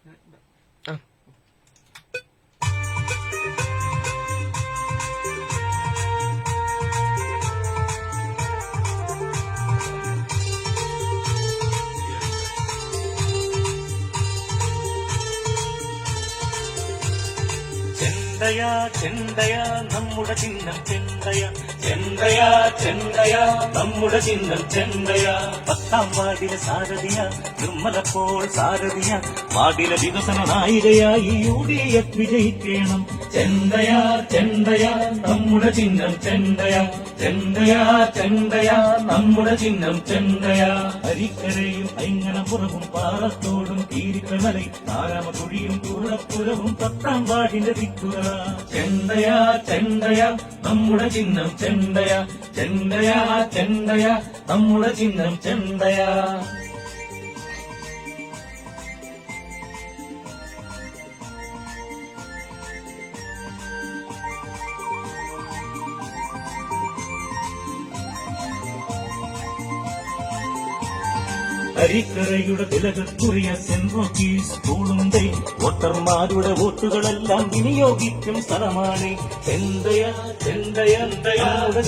ചെണ്ടയാ ചെണ്ടയാ നമ്മുടെ ചിഹ്നം ചെണ്ടയാ ചെണ്ടയാ ചെണ്ടയാ നമ്മുടെ ചിഹ്നം ചെണ്ടയാ. 10ാം വാർഡിലെ സാരഥിയ നിർമ്മലപ്പോൾ സാരഥിയ വാർഡിലെ വികസന നായികയായി UDF വിജയിക്കണം. ചെണ്ടയാ ചെണ്ടയാ നമ്മുടെ ചിഹ്നം ചെണ്ടയാ ചെണ്ടയാ ചെണ്ടയാ നമ്മുടെ ചിഹ്നം ചെണ്ടയാ. അരിക്കരയും ഐങ്ങനപുറവും പാറത്തോടും കീരിക്കമലയും നാരാമകുഴിയും കൂടപ്പുരവും 10ാം വാർഡിന്റെ ദിക്കുക. ചെണ്ടയാ ചെണ്ടയാ നമ്മുടെ ചിഹ്നം ചെണ്ടയാ ചെണ്ടയാ ചെണ്ടയാ നമ്മുടെ ചിഹ്നം ചെണ്ടയാ. അരിക്കരയുടെ തിലകക്കുറിയ സെന്റ് റോക്കീസ് സ്കൂളുണ്ട്. വോട്ടർമാരുടെ വോട്ടുകളെല്ലാം വിനിയോഗിക്കും സ്ഥലമാണ്. ചെണ്ടയാ ചെണ്ടയാ നമ്മുടെ